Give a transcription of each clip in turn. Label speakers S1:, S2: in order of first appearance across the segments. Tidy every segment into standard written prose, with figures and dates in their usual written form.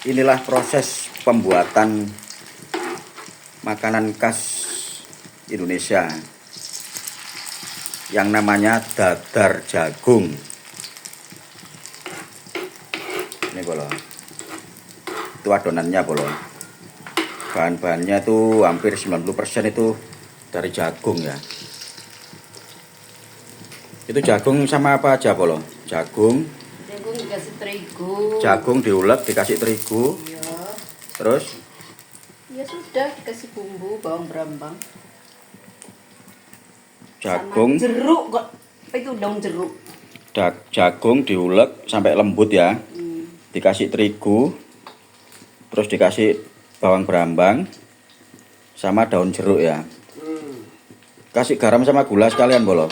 S1: inilah proses pembuatan makanan khas Indonesia yang namanya dadar jagung. Ini bolo, itu adonannya bolo. Bahan-bahannya itu hampir 90% itu dari jagung ya. Itu jagung sama apa aja bolo? Jagung
S2: dikasih terigu.
S1: Jagung diulek dikasih terigu.
S2: Iya.
S1: Terus?
S2: Ya sudah, dikasih bumbu bawang brambang.
S1: Jagung.
S2: Sama jeruk kok. Itu daun jeruk.
S1: Jagung diulek sampai lembut ya. Dikasih terigu. Terus dikasih bawang brambang sama daun jeruk ya. Kasih garam sama gula sekalian bolo.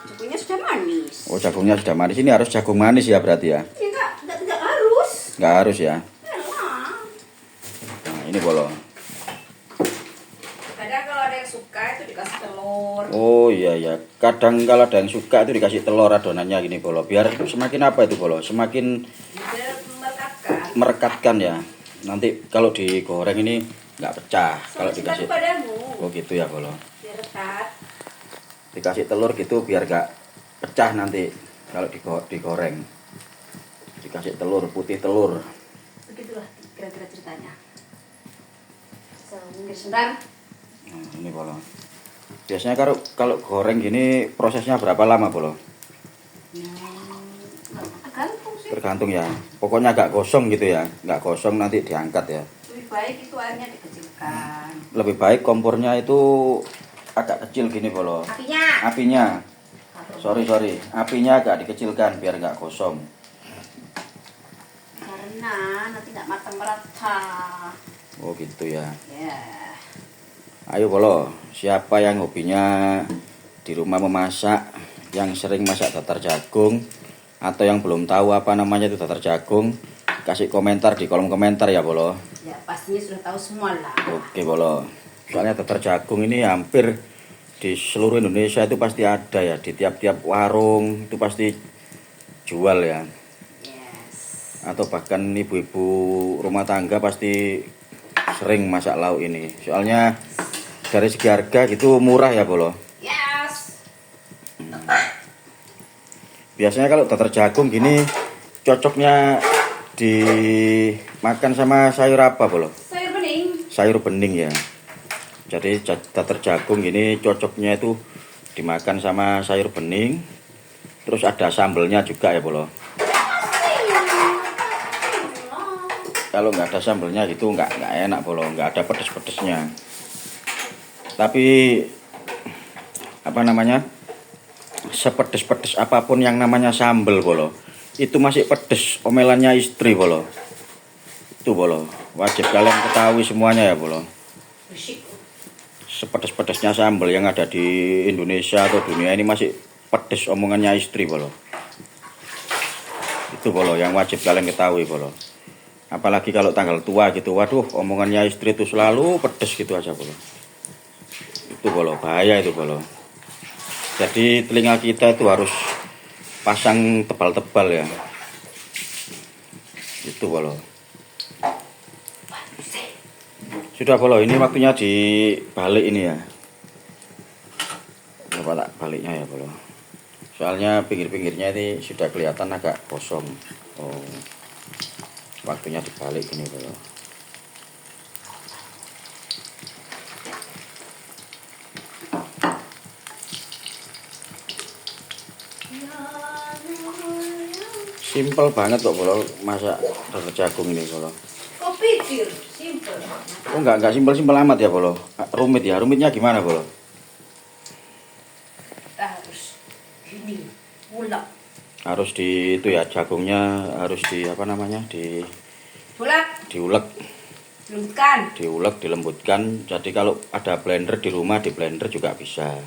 S2: Jagungnya sudah manis.
S1: Oh, jagungnya sudah manis. Ini harus jagung manis ya berarti ya?
S2: Ya enggak harus.
S1: Nggak harus ya.
S2: Enak.
S1: Nah, ini bolo.
S2: Kadang kalau ada yang suka itu dikasih telur.
S1: Oh iya ya. Kadang kalau ada yang suka itu dikasih telur adonannya gini bolo. Biar semakin apa itu bolo? Semakin
S2: Biar merekatkan.
S1: merekatkan ya. Nanti kalau digoreng ini nggak pecah. Kalau dikasih.
S2: Padamu.
S1: Oh gitu ya bolo.
S2: Biar rekat.
S1: Dikasih telur gitu biar nggak pecah nanti kalau digoreng. Dikasih telur, putih telur.
S2: Begitulah kira-kira ceritanya. Minggir sebentar.
S1: Nah, ini bolo. Biasanya kalau goreng gini prosesnya berapa lama bolo?
S2: Tergantung sih.
S1: Tergantung ya. Pokoknya agak gosong gitu ya. Nggak gosong nanti diangkat ya.
S2: Lebih baik itu airnya dikecilkan.
S1: Lebih baik kompornya itu agak kecil gini bolo. Apinya. Sorry. Apinya agak dikecilkan biar nggak gosong.
S2: Karena nanti nggak matang merata.
S1: Oh gitu ya.
S2: Ya.
S1: Ayo bolo, siapa yang hobinya di rumah memasak, yang sering masak dadar jagung, atau yang belum tahu apa namanya itu dadar jagung, kasih komentar di kolom komentar ya bolo.
S2: Ya pastinya sudah tahu semua lah.
S1: Oke bolo. Soalnya dadar jagung ini hampir di seluruh Indonesia itu pasti ada ya, di tiap-tiap warung itu pasti jual ya.
S2: Yes.
S1: Atau bahkan ibu-ibu rumah tangga pasti sering masak lauk ini. Soalnya dari segi harga gitu murah ya bolo.
S2: Yes.
S1: Biasanya kalau dadar jagung gini cocoknya dimakan sama sayur apa bolo?
S2: Sayur bening.
S1: Sayur bening ya. Jadi dadar jagung gini cocoknya itu dimakan sama sayur bening. Terus ada sambelnya juga ya bolo. Kalau nggak ada sambelnya gitu nggak enak bolo, nggak ada pedes-pedesnya. Tapi apa namanya, sepedes-pedes apapun yang namanya sambel bolo, itu masih pedes omelannya istri bolo. Itu bolo, wajib kalian ketahui semuanya ya bolo. Sepedes-pedesnya sambel yang ada di Indonesia atau dunia ini masih pedes omongannya istri bolo. Itu bolo yang wajib kalian ketahui bolo. Apalagi kalau tanggal tua gitu, waduh omongannya istri itu selalu pedes gitu aja bolo. Itu bolo, bahaya itu bolo. Jadi telinga kita itu harus pasang tebal-tebal ya. Itu bolo. Sudah bolo, ini waktunya dibalik ini ya. Coba tak baliknya ya bolo. Soalnya pinggir-pinggirnya ini sudah kelihatan agak kosong. Oh, waktunya dibalik ini bolo. Simpel banget kok bolo masak dadar jagung ini bolo.
S2: Kok pikir simpel?
S1: Oh enggak simpel-simpel amat ya bolo. Rumit ya, rumitnya gimana bolo?
S2: Kita harus ini ulek.
S1: Harus di itu ya, jagungnya harus di apa namanya, diulek, dilembutkan. Jadi kalau ada blender di rumah, di blender juga bisa.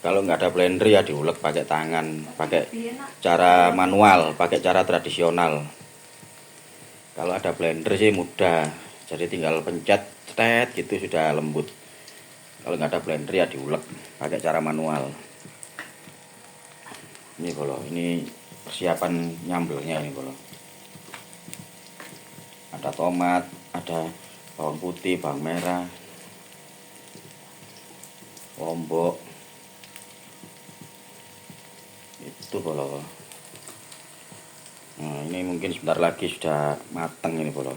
S1: Kalau nggak ada blender ya diulek pakai tangan, pakai cara manual, pakai cara tradisional. Kalau ada blender sih mudah, jadi tinggal pencet, cetet gitu sudah lembut. Kalau nggak ada blender ya diulek pakai cara manual. Ini bolo, ini persiapan nyambelnya ini bolo. ada tomat, ada bawang putih, bawang merah, lombok. Itu bolo. Nah, ini mungkin sebentar lagi sudah mateng ini bolo.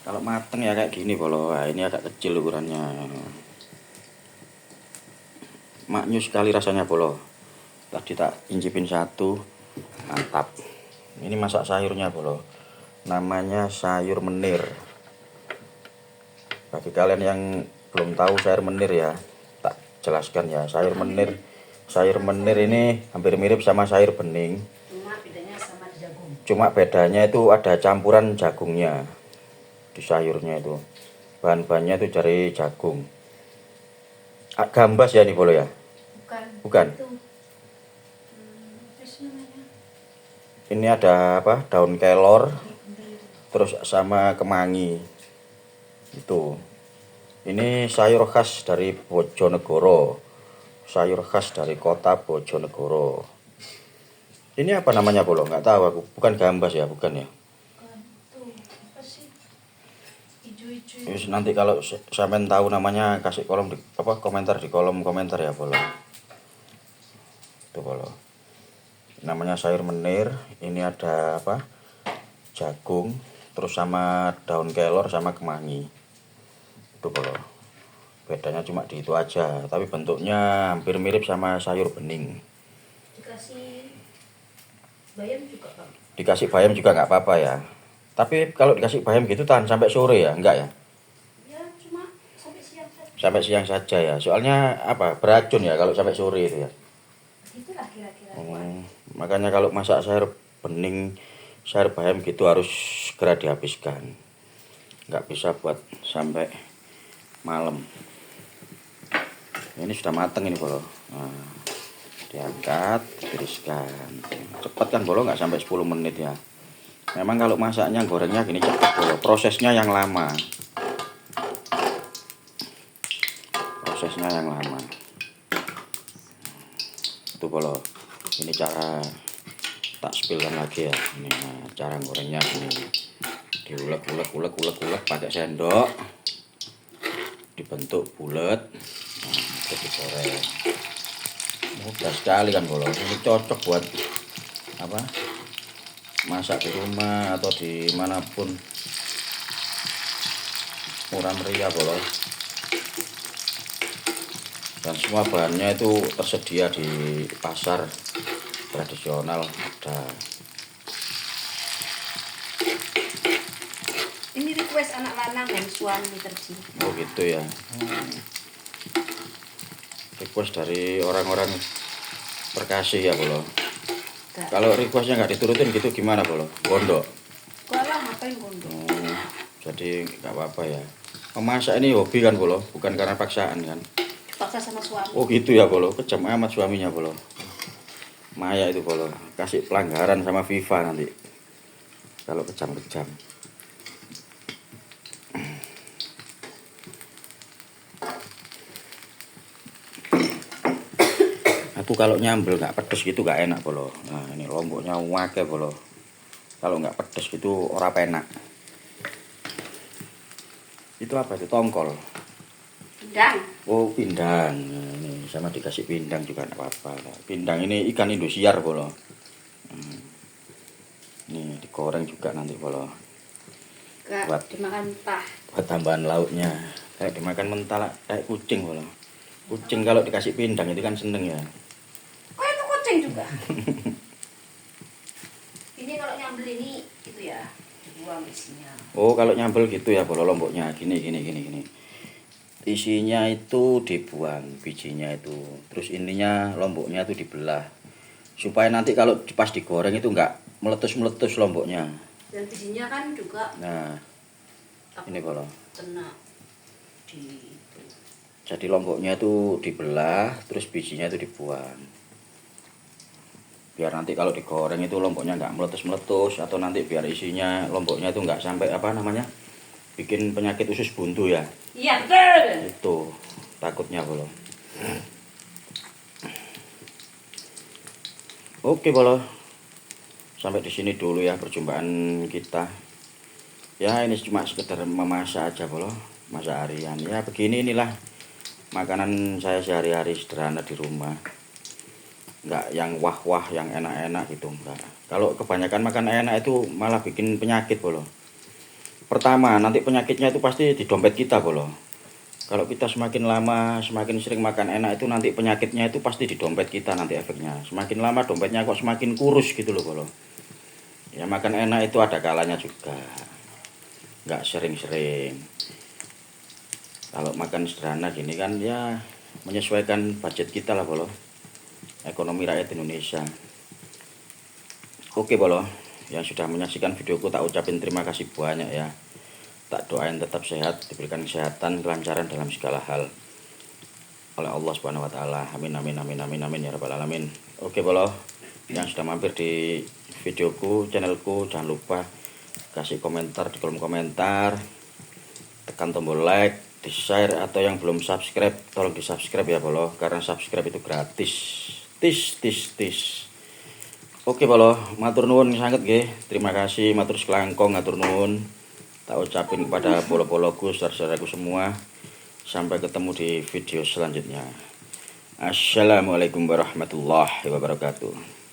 S1: Kalau mateng ya kayak gini bolo. Nah, ini agak kecil ukurannya. Maknyus sekali rasanya bolo. Tadi tak incipin satu, mantap. Ini masak sayurnya bolo. Namanya sayur menir. Bagi kalian yang belum tahu sayur menir ya, tak jelaskan ya. Sayur menir ini hampir mirip sama sayur bening.
S2: Cuma bedanya sama jagung.
S1: Cuma bedanya itu ada campuran jagungnya di sayurnya itu. Bahan-bahannya itu dari jagung. Gambas ya ini bolo ya? Bukan.
S2: Itu. Apa sih namanya?
S1: Ini ada apa? Daun kelor, terus sama kemangi. Itu. Ini sayur khas dari Bojonegoro. Sayur khas dari kota Bojonegoro. Ini apa namanya bolo? Nggak tahu aku. Bukan gambas ya, bukan ya?
S2: Apa sih? Ijo-ijo.
S1: Terus nanti kalau sampean tahu namanya kasih komentar di kolom komentar ya bolo. Itu bolo. Namanya sayur menir. Ini ada apa? Jagung, terus sama daun kelor sama kemangi. Itu bolo. Bedanya cuma di itu aja, tapi bentuknya hampir mirip sama sayur bening.
S2: Dikasih bayam juga, Pak.
S1: Dikasih bayam juga nggak apa-apa ya. Tapi kalau dikasih bayam gitu tahan sampai sore ya, enggak ya?
S2: Ya, cuma sampai siang saja.
S1: Sampai siang saja ya. Soalnya apa? Beracun ya kalau sampai sore itu ya.
S2: Itulah kira-kira.
S1: Makanya kalau masak sayur bening, sayur bayam gitu harus segera dihabiskan. Nggak bisa buat sampai malam. Ini sudah mateng ini bolo. Nah, diangkat, ditiriskan. Cepat kan bolo, nggak sampai 10 menit ya. Memang kalau masaknya gorengnya gini cepat bolo. Prosesnya yang lama. Itu bolo. Ini cara tak spillkan lagi ya. Ini cara gorengnya gini. Diulek pakai sendok. Dibentuk bulat. Nah, terus digoreng. Mudah sekali kan bolo. Ini cocok buat apa? Masak di rumah atau dimanapun. Murah meriah bolo. Dan semua bahannya itu tersedia di pasar tradisional ada.
S2: Ini request anak lanang dan suami terjun.
S1: Oh gitu ya. Request dari orang-orang terkasih ya bolo. Kalau requestnya nggak diturutin gitu gimana bolo? Gondok.
S2: Kalah ngapain gondok?
S1: Jadi nggak apa-apa ya. Memasak ini hobi kan bolo, bukan karena paksaan kan.
S2: Paksa sama suami.
S1: Oh gitu ya bolo, kejam amat suaminya bolo. Maya itu bolo, kasih pelanggaran sama FIFA nanti. Kalau kejam-kejam. Aku kalau nyambel nggak pedes gitu nggak enak bolo. Nah ini lomboknya wake bolo. Kalau nggak pedes gitu ora penak. Itu apa itu? Tongkol.
S2: Pindang.
S1: Oh pindang. Nah, ini sama dikasih pindang juga nggak apa-apa. Pindang ini ikan Indosiar bolo. Ini digoreng juga nanti bolo.
S2: Gak dimakan mentah.
S1: Buat tambahan lauknya. Kayak dimakan mentah kayak kucing bolo. Kucing kalau dikasih pindang itu kan seneng ya.
S2: Oh itu kucing juga. Ini kalau nyambel ini itu ya dibuang isinya.
S1: Oh kalau nyambel gitu ya bolo lomboknya gini. Isinya itu dibuang bijinya itu. Terus ininya lomboknya itu dibelah. Supaya nanti kalau pas digoreng itu enggak meletus-meletus lomboknya.
S2: Dan bijinya kan juga.
S1: Nah ini bolo.
S2: Kena di.
S1: Jadi lomboknya itu dibelah, terus bijinya itu dibuang. Biar nanti kalau digoreng itu lomboknya nggak meletus-meletus, atau nanti biar isinya lomboknya itu nggak sampai apa namanya, bikin penyakit usus buntu ya.
S2: Iya betul.
S1: Itu takutnya bolo. Oke bolo. sampai di sini dulu ya perjumpaan kita. Ya ini cuma sekedar memasak aja bolo, masak harian. Ya begini inilah makanan saya sehari-hari sederhana di rumah. Enggak yang wah-wah, yang enak-enak gitu enggak. Kalau kebanyakan makan enak itu malah bikin penyakit bolo. Pertama, nanti penyakitnya itu pasti di dompet kita bolo. Kalau kita semakin lama, semakin sering makan enak itu nanti penyakitnya itu pasti di dompet kita nanti efeknya. Semakin lama dompetnya kok semakin kurus gitu loh bolo. Ya makan enak itu ada kalanya juga. Enggak sering-sering. Kalau makan sederhana gini kan ya menyesuaikan budget kita lah bolo. Ekonomi rakyat Indonesia. Oke bolo, yang sudah menyaksikan videoku tak ucapin terima kasih banyak ya. Tak doain tetap sehat, diberikan kesehatan, kelancaran dalam segala hal oleh Allah Subhanahu wa taala. Amin amin amin amin amin ya rabbal alamin. Oke bolo, yang sudah mampir di videoku, channelku, jangan lupa kasih komentar di kolom komentar. Tekan tombol like, di-share, atau yang belum subscribe tolong di-subscribe ya bolo, karena subscribe itu gratis. Tis. Oke bolo, matur nuwun sangat nggih. Terima kasih matur selangkong matur nuwun. Tak ucapin kepada bolo-boloku, saudara-saudaraku semua. Sampai ketemu di video selanjutnya. Assalamualaikum warahmatullahi wabarakatuh.